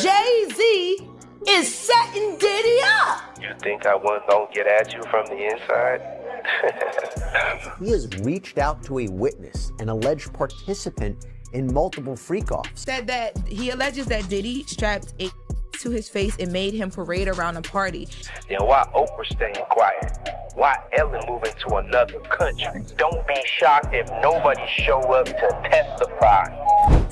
Jay-Z is setting Diddy up. You think I wasn't gonna get at you from the inside? He has reached out to a witness, an alleged participant in multiple freak-offs. Said that he alleges that Diddy strapped a to his face and made him parade around a party. Then why Oprah staying quiet? Why Ellen moving to another country? Don't be shocked if nobody show up to testify.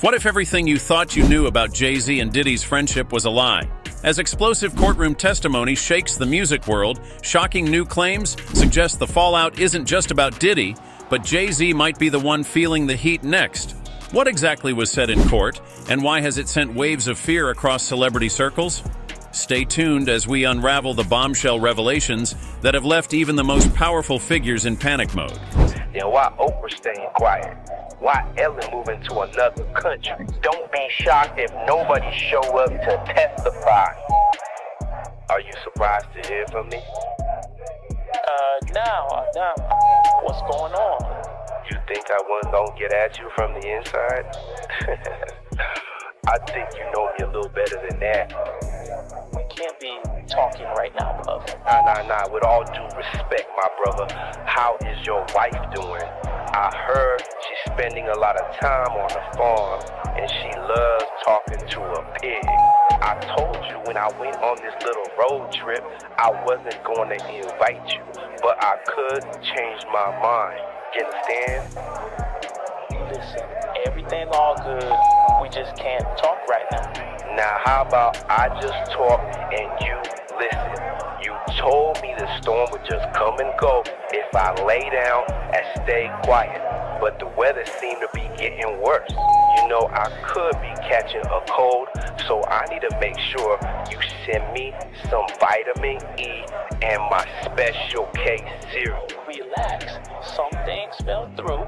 What if everything you thought you knew about Jay-Z and Diddy's friendship was a lie? As explosive courtroom testimony shakes the music world, shocking new claims suggest the fallout isn't just about Diddy, but Jay-Z might be the one feeling the heat next. What exactly was said in court, and why has it sent waves of fear across celebrity circles? Stay tuned as we unravel the bombshell revelations that have left even the most powerful figures in panic mode. Then why Oprah staying quiet? Why Ellen moving to another country? Don't be shocked if nobody show up to testify. Are you surprised to hear from me? No. What's going on? You think I wasn't gonna get at you from the inside? I think you know me a little better than that. We can't be talking right now, Puff. Nah. With all due respect, my brother, how is your wife doing? I heard she's spending a lot of time on the farm, and she loves talking to a pig. I told you when I went on this little road trip, I wasn't going to invite you, but I could change my mind. You understand? Listen, everything's all good. We just can't talk right now. Now, how about I just talk and you listen? You told me the storm would just come and go if I lay down and stay quiet. But the weather seemed to be getting worse. You know, I could be catching a cold, so I need to make sure you send me some vitamin E and my special K cereal. Relax. Some things fell through,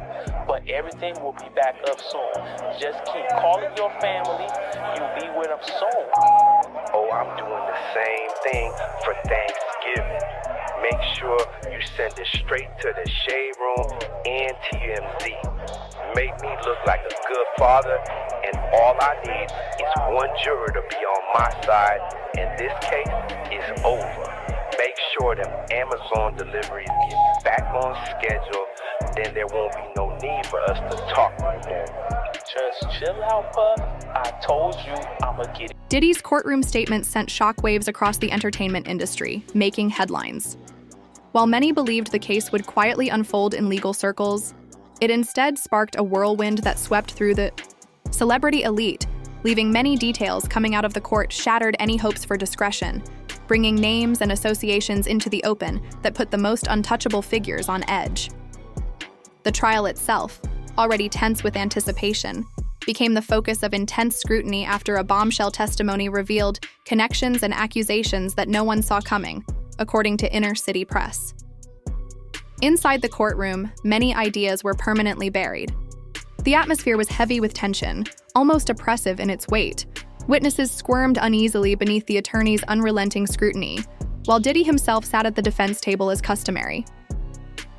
but everything will be back up soon. Just keep calling your family. You'll be with them soon. Oh, I'm doing the same thing for Thanksgiving. Make sure you send it straight to the Shade Room and TMZ. Make me look like a good father, and all I need is one juror to be on my side, and this case is over. Make sure them Amazon deliveries get back on schedule, then there won't be no need for us to talk anymore. Just chill out, Puff. I told you I'ma get it. Diddy's courtroom statement sent shockwaves across the entertainment industry, making headlines. While many believed the case would quietly unfold in legal circles, it instead sparked a whirlwind that swept through the celebrity elite, leaving many details coming out of the court shattered any hopes for discretion, bringing names and associations into the open that put the most untouchable figures on edge. The trial itself, already tense with anticipation, became the focus of intense scrutiny after a bombshell testimony revealed connections and accusations that no one saw coming, according to inner city press. Inside the courtroom, many ideas were permanently buried. The atmosphere was heavy with tension, almost oppressive in its weight. Witnesses squirmed uneasily beneath the attorney's unrelenting scrutiny, while Diddy himself sat at the defense table as customary.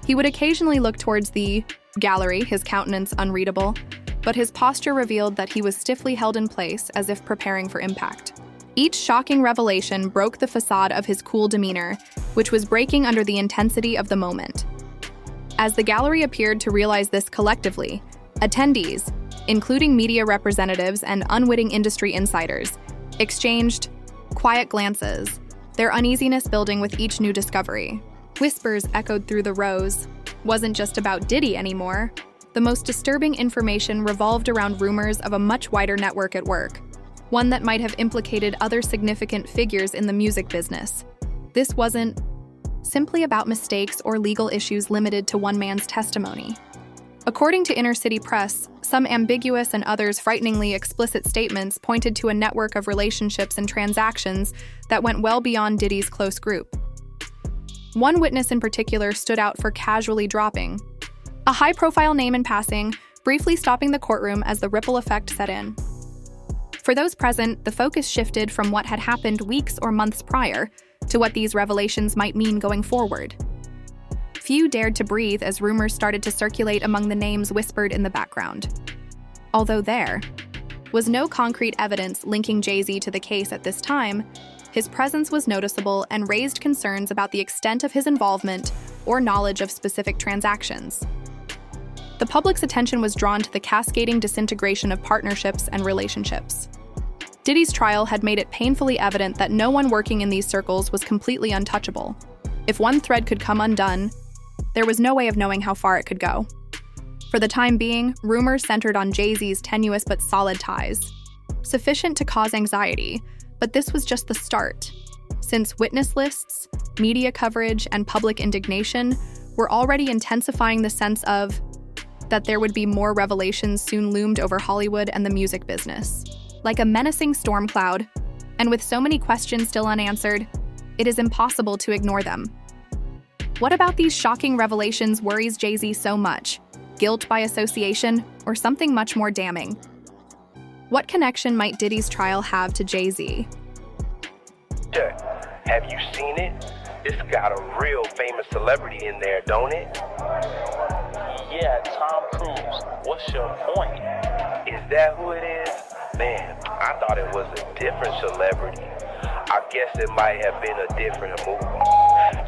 He would occasionally look towards the gallery, his countenance unreadable, but his posture revealed that he was stiffly held in place as if preparing for impact. Each shocking revelation broke the facade of his cool demeanor, which was breaking under the intensity of the moment. As the gallery appeared to realize this collectively, attendees, including media representatives and unwitting industry insiders, exchanged quiet glances, their uneasiness building with each new discovery. Whispers echoed through the rows. Wasn't just about Diddy anymore. The most disturbing information revolved around rumors of a much wider network at work, one that might have implicated other significant figures in the music business. This wasn't simply about mistakes or legal issues limited to one man's testimony. According to inner city press, some ambiguous and others frighteningly explicit statements pointed to a network of relationships and transactions that went well beyond Diddy's close group. One witness in particular stood out for casually dropping a high-profile name in passing, briefly stopping the courtroom as the ripple effect set in. For those present, the focus shifted from what had happened weeks or months prior to what these revelations might mean going forward. Few dared to breathe as rumors started to circulate among the names whispered in the background. Although there, was no concrete evidence linking Jay-Z to the case at this time, his presence was noticeable and raised concerns about the extent of his involvement or knowledge of specific transactions. The public's attention was drawn to the cascading disintegration of partnerships and relationships. Diddy's trial had made it painfully evident that no one working in these circles was completely untouchable. If one thread could come undone, there was no way of knowing how far it could go. For the time being, rumors centered on Jay-Z's tenuous but solid ties, sufficient to cause anxiety, but this was just the start, since witness lists, media coverage, and public indignation were already intensifying the sense of that there would be more revelations soon loomed over Hollywood and the music business. Like a menacing storm cloud, and with so many questions still unanswered, it is impossible to ignore them. What about these shocking revelations worries Jay-Z so much? Guilt by association, or something much more damning? What connection might Diddy's trial have to Jay-Z? Have you seen it? It's got a real famous celebrity in there, don't it? Yeah, Tom Cruise. What's your point? Is that who it is? Man, I thought it was a different celebrity. I guess it might have been a different movie.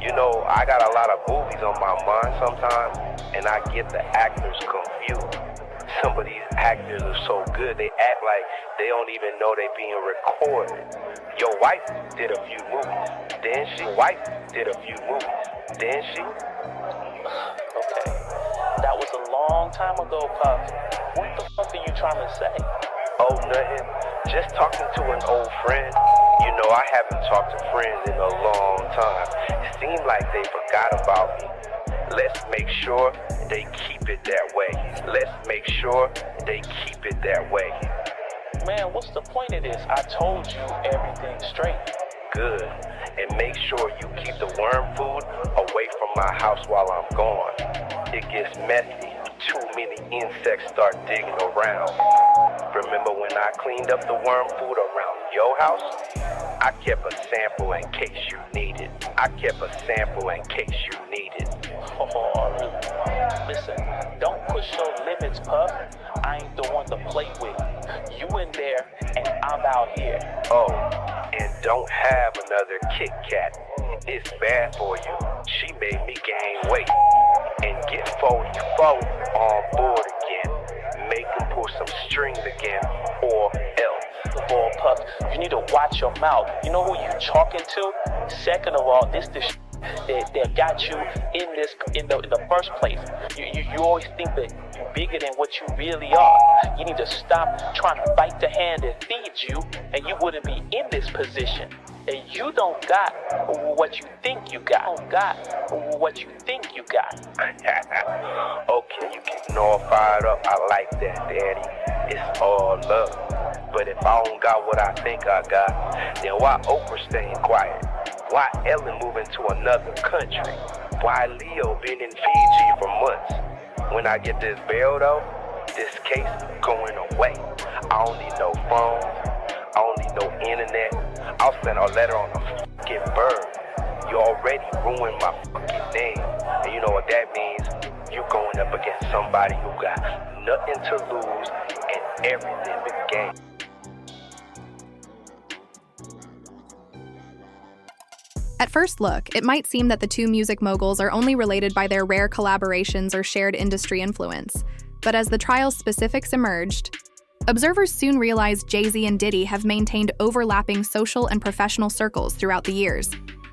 You know, I got a lot of movies on my mind sometimes, and I get the actors confused. Some of these actors are so good, they act like they don't even know they're being recorded. Your wife did a few movies, didn't she? Wife did a few movies, didn't she? Okay, that was a long time ago, Puff. What the fuck are you trying to say? Oh, nothing. Just talking to an old friend. You know, I haven't talked to friends in a long time. It seemed like they forgot about me. Let's make sure they keep it that way. Let's make sure they keep it that way. Man, what's the point of this? I told you everything straight. Good. And make sure you keep the worm food away from my house while I'm gone. It gets messy. Too many insects start digging around. Remember when I cleaned up the worm food around your house? I kept a sample in case you need it. I kept a sample in case you need it. Oh, listen, don't push your limits, Puff. I ain't the one to play with. You in there, and I'm out here. Oh, and don't have another Kit Kat. It's bad for you. She made me gain weight. And get 44 on board again. Make him pull some strings again, or else. Boy, Puff, you need to watch your mouth. You know who you talking to? Second of all, this that got you in the first place. You always think that you're bigger than what you really are. You need to stop trying to bite the hand that feeds you, and you wouldn't be in this position. And you don't got what you think you got. You don't got what you think you got. Okay, you getting all fired up. I like that, Daddy. It's all love. But if I don't got what I think I got, then why Oprah staying quiet? Why Ellen moving to another country? Why Leo been in Fiji for months? When I get this bail though, this case going away. I don't need no phone. I don't need no internet. I'll send a letter on a fucking bird. You already ruined my fucking name. And you know what that means? You going up against somebody who got nothing to lose and everything to gain. At first look, it might seem that the two music moguls are only related by their rare collaborations or shared industry influence. But as the trial's specifics emerged, observers soon realized Jay-Z and Diddy have maintained overlapping social and professional circles throughout the years,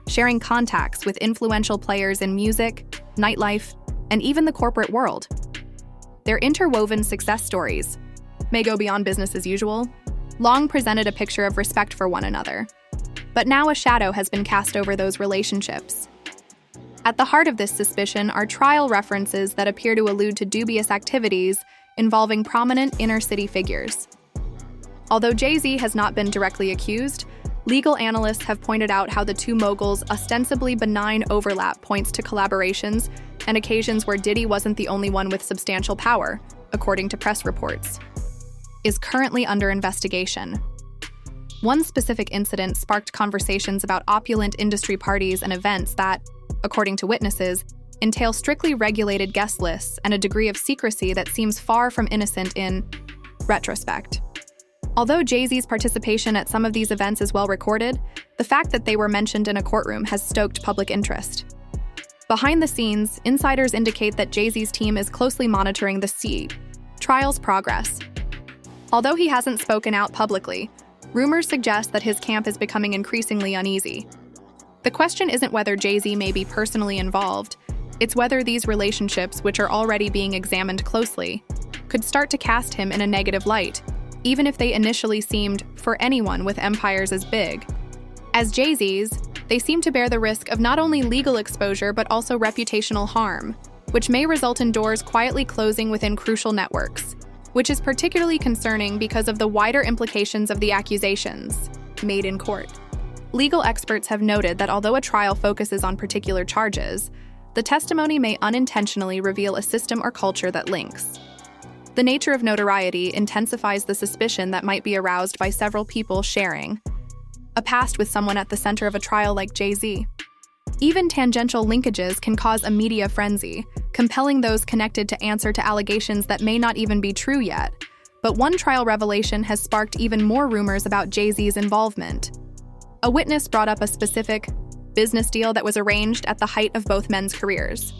sharing contacts with influential players in music, nightlife, and even the corporate world. Their interwoven success stories may go beyond business as usual, long presented a picture of respect for one another. But now a shadow has been cast over those relationships. At the heart of this suspicion are trial references that appear to allude to dubious activities involving prominent inner-city figures. Although Jay-Z has not been directly accused, legal analysts have pointed out how the two moguls' ostensibly benign overlap points to collaborations and occasions where Diddy wasn't the only one with substantial power, according to press reports, is currently under investigation. One specific incident sparked conversations about opulent industry parties and events that, according to witnesses, entail strictly regulated guest lists and a degree of secrecy that seems far from innocent in retrospect. Although Jay-Z's participation at some of these events is well recorded, the fact that they were mentioned in a courtroom has stoked public interest. Behind the scenes, insiders indicate that Jay-Z's team is closely monitoring the trial's progress. Although he hasn't spoken out publicly, rumors suggest that his camp is becoming increasingly uneasy. The question isn't whether Jay-Z may be personally involved, it's whether these relationships, which are already being examined closely, could start to cast him in a negative light, even if they initially seemed, for anyone with empires as big. As Jay-Z's, they seem to bear the risk of not only legal exposure but also reputational harm, which may result in doors quietly closing within crucial networks, which is particularly concerning because of the wider implications of the accusations made in court. Legal experts have noted that although a trial focuses on particular charges, the testimony may unintentionally reveal a system or culture that links. The nature of notoriety intensifies the suspicion that might be aroused by several people sharing a past with someone at the center of a trial like Jay-Z. Even tangential linkages can cause a media frenzy, compelling those connected to answer to allegations that may not even be true yet. But one trial revelation has sparked even more rumors about Jay-Z's involvement. A witness brought up a specific business deal that was arranged at the height of both men's careers.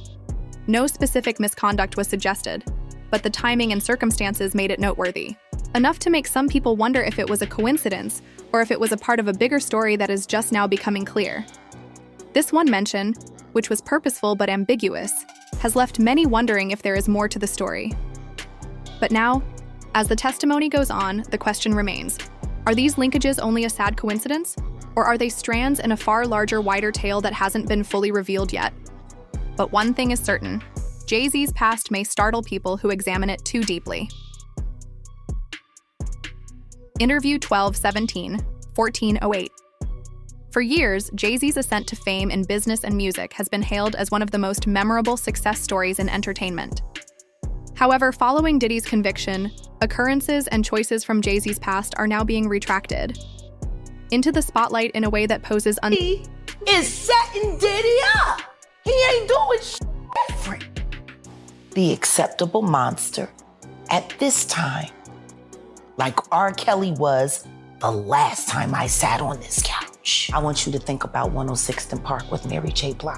No specific misconduct was suggested, but the timing and circumstances made it noteworthy, enough to make some people wonder if it was a coincidence or if it was a part of a bigger story that is just now becoming clear. This one mention, which was purposeful but ambiguous, has left many wondering if there is more to the story. But now, as the testimony goes on, the question remains: are these linkages only a sad coincidence? Or are they strands in a far larger, wider tale that hasn't been fully revealed yet? But one thing is certain: Jay-Z's past may startle people who examine it too deeply. Interview 12-17-1408. For years, Jay-Z's ascent to fame in business and music has been hailed as one of the most memorable success stories in entertainment. However, following Diddy's conviction, occurrences and choices from Jay-Z's past are now being retracted into the spotlight in a way that poses He is setting Diddy up. He ain't doing different. The acceptable monster at this time, like R. Kelly was the last time I sat on this couch. I want you to think about 106th and Park with Mary J. Blige.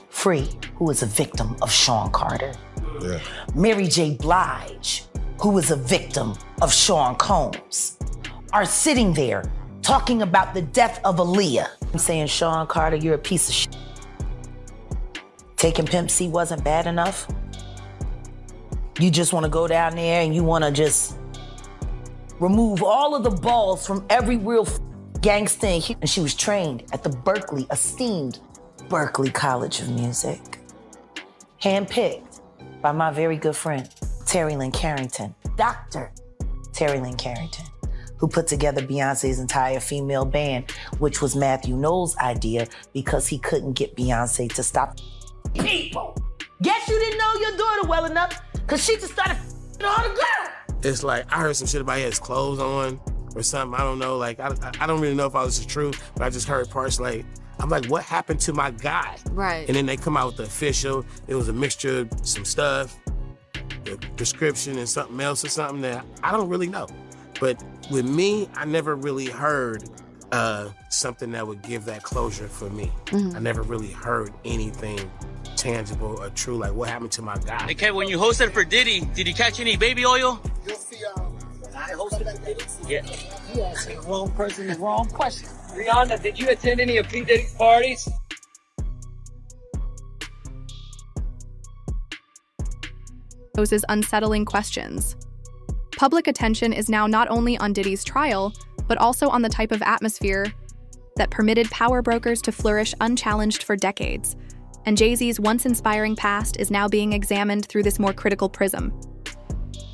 Free, who is a victim of Sean Carter. Yeah. Mary J. Blige, who is a victim of Sean Combs, are sitting there talking about the death of Aaliyah. I'm saying, Sean Carter, you're a piece of shit. Taking Pimp C wasn't bad enough. You just want to go down there and you want to just remove all of the balls from every real gangsta. And she was trained at the esteemed Berkeley College of Music. Handpicked by my very good friend, Terry Lynn Carrington, Dr. Terry Lynn Carrington, who put together Beyonce's entire female band, which was Matthew Knowles' idea because he couldn't get Beyonce to stop people. Guess you didn't know your daughter well enough because she just started all the girls. It's like, I heard some shit about he has clothes on or something. I don't know. Like, I don't really know if all this is true, but I just heard parts like, I'm like, what happened to my guy? Right. And then they come out with the official. It was a mixture of some stuff, the prescription and something else or something that I don't really know. But with me, I never really heard something that would give that closure for me. Mm-hmm. I never really heard anything tangible or true, like what happened to my guy. Hey, Kev, when you hosted for Diddy, did you catch any baby oil? You'll see, I hosted at Diddy. Yeah. You asking the wrong person the wrong question. Rihanna, did you attend any of P. Diddy's parties? Poses unsettling questions. Public attention is now not only on Diddy's trial, but also on the type of atmosphere that permitted power brokers to flourish unchallenged for decades. And Jay-Z's once inspiring past is now being examined through this more critical prism.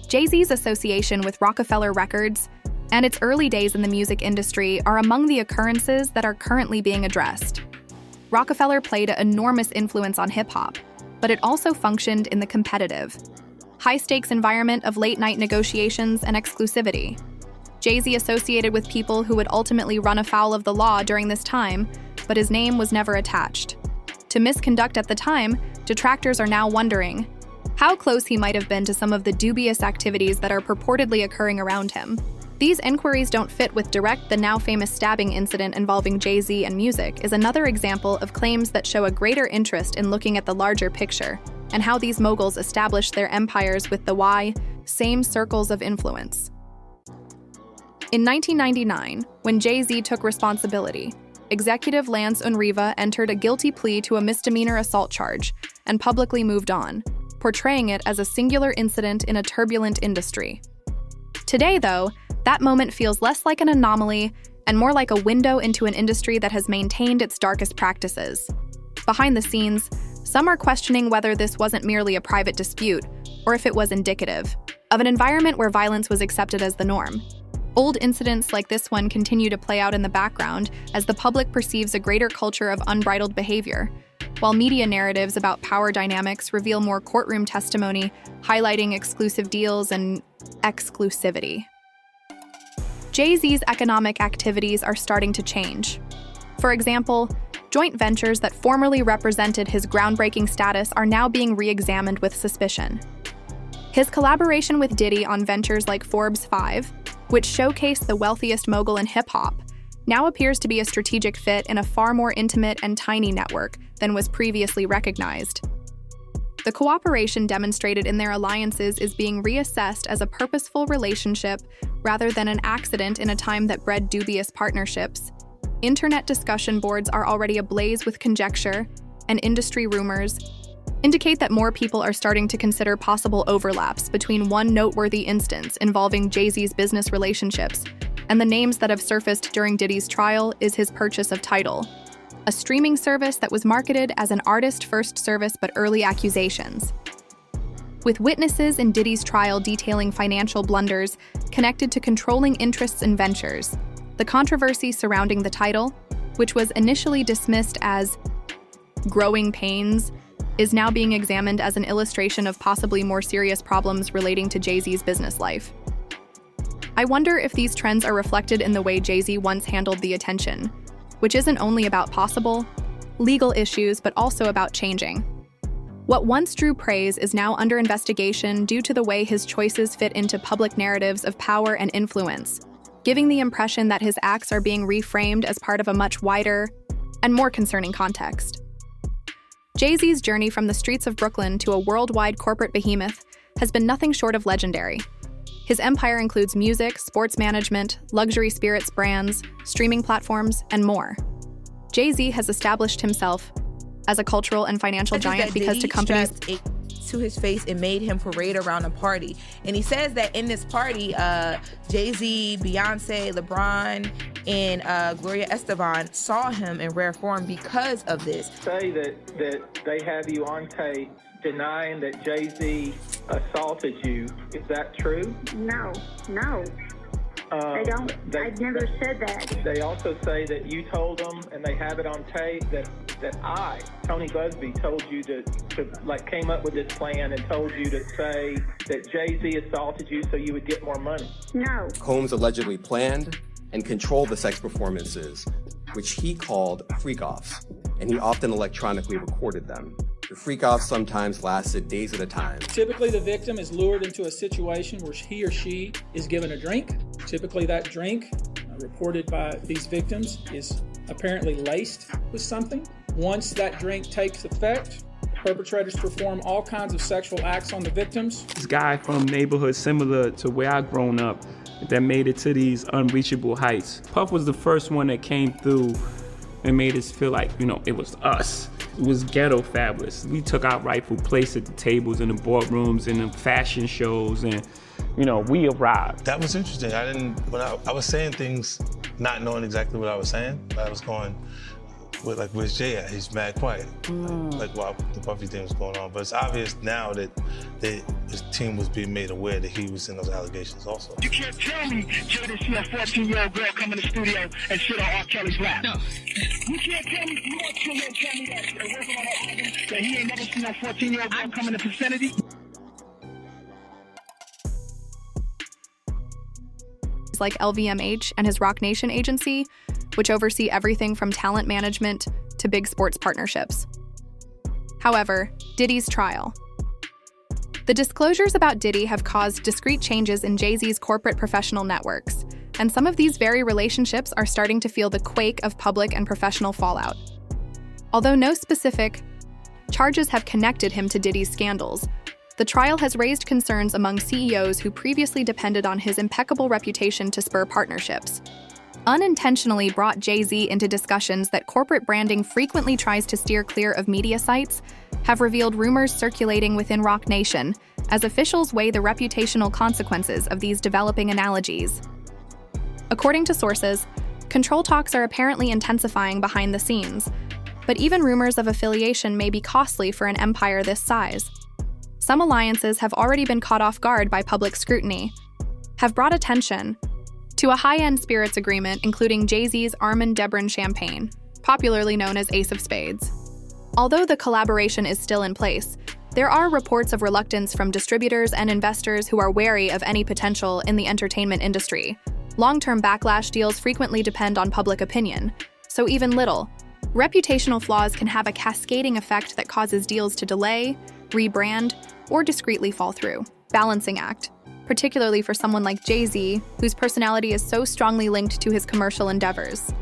Jay-Z's association with Rockefeller Records and its early days in the music industry are among the occurrences that are currently being addressed. Rockefeller played an enormous influence on hip-hop, but it also functioned in the competitive, high-stakes environment of late-night negotiations and exclusivity. Jay-Z associated with people who would ultimately run afoul of the law during this time, but his name was never attached. To misconduct at the time, detractors are now wondering how close he might have been to some of the dubious activities that are purportedly occurring around him. These inquiries don't fit with the now famous stabbing incident involving Jay-Z and music is another example of claims that show a greater interest in looking at the larger picture and how these moguls established their empires with the same circles of influence. In 1999, when Jay-Z took responsibility, executive Lance Unriva entered a guilty plea to a misdemeanor assault charge and publicly moved on, portraying it as a singular incident in a turbulent industry. Today, though, that moment feels less like an anomaly and more like a window into an industry that has maintained its darkest practices. Behind the scenes, some are questioning whether this wasn't merely a private dispute, or if it was indicative of an environment where violence was accepted as the norm. Old incidents like this one continue to play out in the background as the public perceives a greater culture of unbridled behavior, while media narratives about power dynamics reveal more courtroom testimony highlighting exclusive deals and exclusivity. Jay-Z's economic activities are starting to change. For example, joint ventures that formerly represented his groundbreaking status are now being re-examined with suspicion. His collaboration with Diddy on ventures like Forbes 5, which showcased the wealthiest mogul in hip-hop, now appears to be a strategic fit in a far more intimate and tiny network than was previously recognized. The cooperation demonstrated in their alliances is being reassessed as a purposeful relationship rather than an accident in a time that bred dubious partnerships. Internet discussion boards are already ablaze with conjecture, and industry rumors indicate that more people are starting to consider possible overlaps between one noteworthy instance involving Jay-Z's business relationships and the names that have surfaced during Diddy's trial is his purchase of Tidal, a streaming service that was marketed as an artist-first service but early accusations. With witnesses in Diddy's trial detailing financial blunders connected to controlling interests in ventures, the controversy surrounding the Tidal, which was initially dismissed as growing pains, is now being examined as an illustration of possibly more serious problems relating to Jay-Z's business life. I wonder if these trends are reflected in the way Jay-Z once handled the attention, which isn't only about possible legal issues but also about changing. What once drew praise is now under investigation due to the way his choices fit into public narratives of power and influence, giving the impression that his acts are being reframed as part of a much wider and more concerning context. Jay-Z's journey from the streets of Brooklyn to a worldwide corporate behemoth has been nothing short of legendary. His empire includes music, sports management, luxury spirits brands, streaming platforms, and more. Jay-Z has established himself as a cultural and financial giant because to companies to his face and made him parade around a party. And he says that in this party, Jay-Z, Beyonce, LeBron, and Gloria Estefan saw him in rare form because of this. Say that they have you on tape denying that Jay-Z assaulted you. Is that true? No. They don't. I've never said that. They also say that you told them, and they have it on tape, that I, Tony Busby, told you to came up with this plan and told you to say that Jay-Z assaulted you so you would get more money. No. Combs allegedly planned and controlled the sex performances, which he called freak-offs, and he often electronically recorded them. The freak-offs sometimes lasted days at a time. Typically, the victim is lured into a situation where he or she is given a drink. Typically, that drink, reported by these victims, is apparently laced with something. Once that drink takes effect, perpetrators perform all kinds of sexual acts on the victims. This guy from neighborhoods similar to where I've grown up that made it to these unreachable heights. Puff was the first one that came through and made us feel like, it was us. It was ghetto fabulous. We took our rightful place at the tables in the boardrooms and the fashion shows, and we arrived. That was interesting. When I was saying things not knowing exactly what I was saying, but I was going, where's Jay at? He's mad quiet. While the Puffy thing was going on. But it's obvious now that his team was being made aware that he was in those allegations also. You can't tell me Jada see a 14-year-old girl come in the studio and sit on R. Kelly's lap. No. You can't tell me, you want to tell me that working on that album, that he ain't never seen a 14-year-old girl come in the vicinity? Like LVMH and his Rock Nation agency, which oversee everything from talent management to big sports partnerships. However, Diddy's trial. The disclosures about Diddy have caused discrete changes in Jay-Z's corporate professional networks, and some of these very relationships are starting to feel the quake of public and professional fallout. Although no specific charges have connected him to Diddy's scandals, the trial has raised concerns among CEOs who previously depended on his impeccable reputation to spur partnerships. Unintentionally brought Jay-Z into discussions that corporate branding frequently tries to steer clear of media sites have revealed rumors circulating within Roc Nation as officials weigh the reputational consequences of these developing analogies. According to sources, control talks are apparently intensifying behind the scenes, but even rumors of affiliation may be costly for an empire this size. Some alliances have already been caught off guard by public scrutiny, have brought attention to a high-end spirits agreement including Jay-Z's Armand Debron champagne, popularly known as Ace of Spades. Although the collaboration is still in place, there are reports of reluctance from distributors and investors who are wary of any potential in the entertainment industry. Long-term backlash deals frequently depend on public opinion, so even little reputational flaws can have a cascading effect that causes deals to delay, rebrand, or discreetly fall through. Balancing act, particularly for someone like Jay-Z, whose personality is so strongly linked to his commercial endeavors.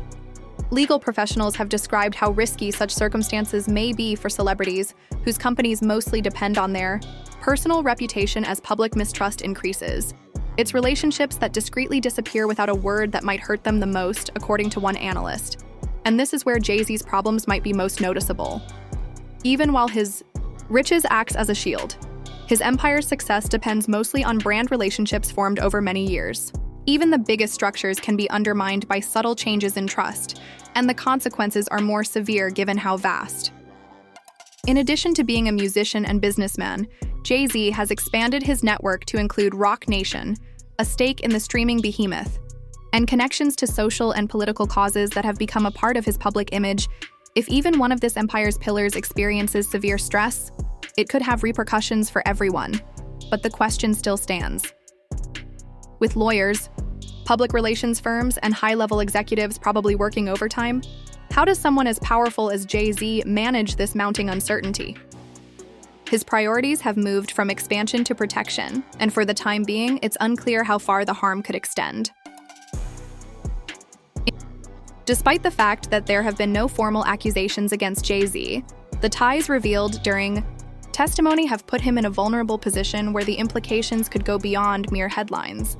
Legal professionals have described how risky such circumstances may be for celebrities whose companies mostly depend on their personal reputation as public mistrust increases. It's relationships that discreetly disappear without a word that might hurt them the most, according to one analyst. And this is where Jay-Z's problems might be most noticeable. Even while his riches acts as a shield, his empire's success depends mostly on brand relationships formed over many years. Even the biggest structures can be undermined by subtle changes in trust, and the consequences are more severe given how vast. In addition to being a musician and businessman, Jay-Z has expanded his network to include Roc Nation, a stake in the streaming behemoth, and connections to social and political causes that have become a part of his public image. If even one of this empire's pillars experiences severe stress, it could have repercussions for everyone. But the question still stands. With lawyers, public relations firms, and high-level executives probably working overtime, how does someone as powerful as Jay-Z manage this mounting uncertainty? His priorities have moved from expansion to protection, and for the time being, it's unclear how far the harm could extend. Despite the fact that there have been no formal accusations against Jay-Z, the ties revealed during testimony have put him in a vulnerable position where the implications could go beyond mere headlines.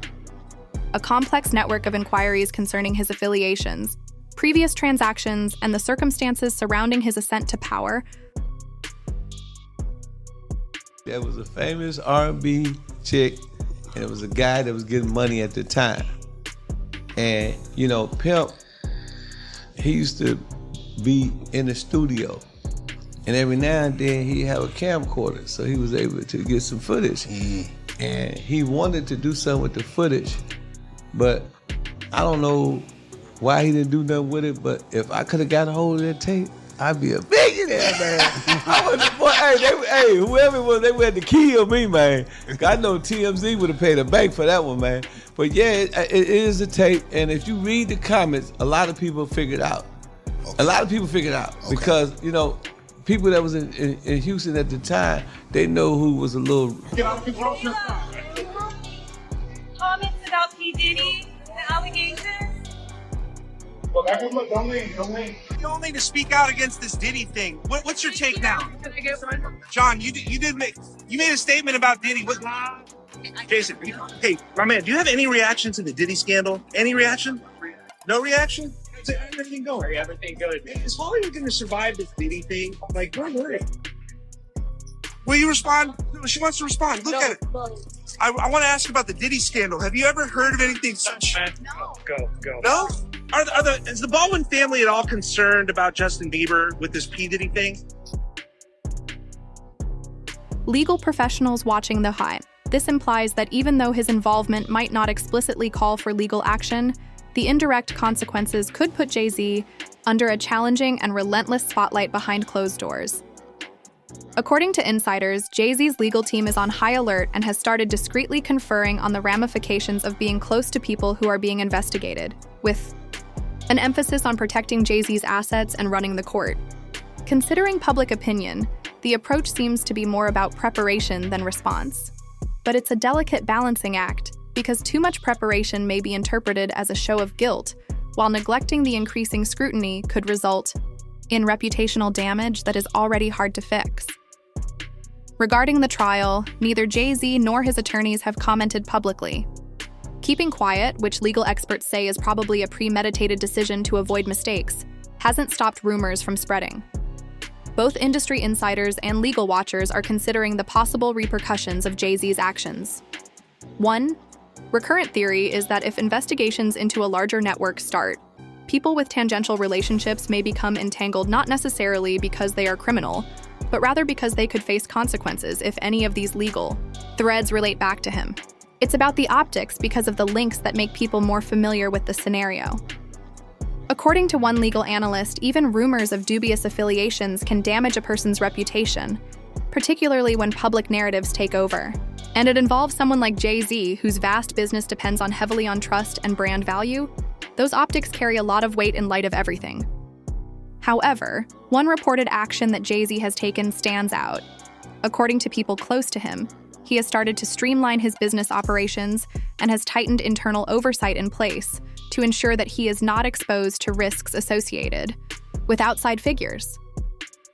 A complex network of inquiries concerning his affiliations, previous transactions, and the circumstances surrounding his ascent to power. There was a famous R&B chick, and it was a guy that was getting money at the time. And, you know, Pimp, he used to be in the studio. And every now and then he'd have a camcorder, so he was able to get some footage. And he wanted to do something with the footage, but I don't know why he didn't do nothing with it, but if I could have got a hold of that tape, I'd be a billionaire, man. I was, boy, whoever it was, they had to kill me, man. I know TMZ would have paid a bank for that one, man. But yeah, it is a tape, and if you read the comments, a lot of people figured out. A lot of people figured out because, you know, people that was in Houston at the time, they know who was a little. Comments about P. Diddy, the allegations? Don't leave. You don't need to speak out against this Diddy thing. What's your take now? John, you made a statement about Diddy. What? Jason, hey, my man, do you have any reaction to the Diddy scandal? Any reaction? No reaction? How's everything going? Everything good. Is Hollywood going to survive this Diddy thing? Like, don't worry. Will you respond? She wants to respond. Look at it. I want to ask about the Diddy scandal. Have you ever heard of anything such? No. Go. No? Is the Baldwin family at all concerned about Justin Bieber with this P. Diddy thing? Legal professionals watching the high. This implies that even though his involvement might not explicitly call for legal action, the indirect consequences could put Jay-Z under a challenging and relentless spotlight behind closed doors. According to insiders, Jay-Z's legal team is on high alert and has started discreetly conferring on the ramifications of being close to people who are being investigated, with an emphasis on protecting Jay-Z's assets and running the court. Considering public opinion, the approach seems to be more about preparation than response. But it's a delicate balancing act, because too much preparation may be interpreted as a show of guilt, while neglecting the increasing scrutiny could result in reputational damage that is already hard to fix. Regarding the trial, neither Jay-Z nor his attorneys have commented publicly. Keeping quiet, which legal experts say is probably a premeditated decision to avoid mistakes, hasn't stopped rumors from spreading. Both industry insiders and legal watchers are considering the possible repercussions of Jay-Z's actions. One recurrent theory is that if investigations into a larger network start, people with tangential relationships may become entangled not necessarily because they are criminal, but rather because they could face consequences if any of these legal threads relate back to him. It's about the optics because of the links that make people more familiar with the scenario. According to one legal analyst, even rumors of dubious affiliations can damage a person's reputation, particularly when public narratives take over. And it involves someone like Jay-Z, whose vast business depends heavily on trust and brand value. Those optics carry a lot of weight in light of everything. However, one reported action that Jay-Z has taken stands out. According to people close to him, he has started to streamline his business operations and has tightened internal oversight in place to ensure that he is not exposed to risks associated with outside figures.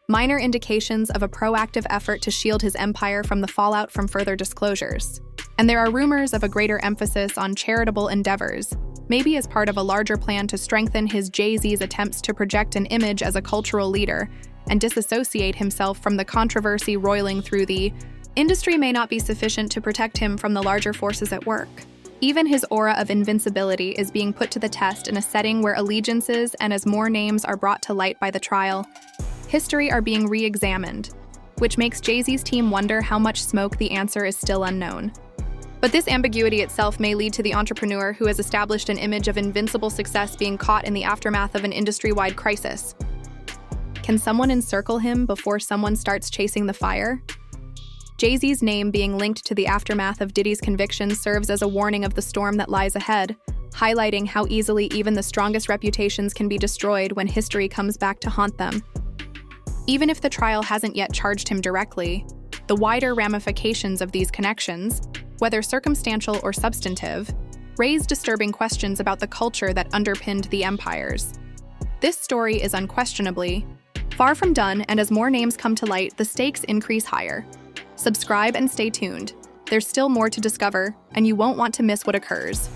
Minor indications of a proactive effort to shield his empire from the fallout from further disclosures. And there are rumors of a greater emphasis on charitable endeavors, maybe as part of a larger plan to strengthen his Jay-Z's attempts to project an image as a cultural leader and disassociate himself from the controversy roiling through the industry may not be sufficient to protect him from the larger forces at work. Even his aura of invincibility is being put to the test in a setting where allegiances and as more names are brought to light by the trial, history are being re-examined, which makes Jay-Z's team wonder how much smoke the answer is still unknown. But this ambiguity itself may lead to the entrepreneur who has established an image of invincible success being caught in the aftermath of an industry-wide crisis. Can someone encircle him before someone starts chasing the fire? Jay-Z's name being linked to the aftermath of Diddy's conviction serves as a warning of the storm that lies ahead, highlighting how easily even the strongest reputations can be destroyed when history comes back to haunt them. Even if the trial hasn't yet charged him directly, the wider ramifications of these connections, whether circumstantial or substantive, raise disturbing questions about the culture that underpinned the empires. This story is unquestionably far from done, and as more names come to light, the stakes increase higher. Subscribe and stay tuned. There's still more to discover, and you won't want to miss what occurs.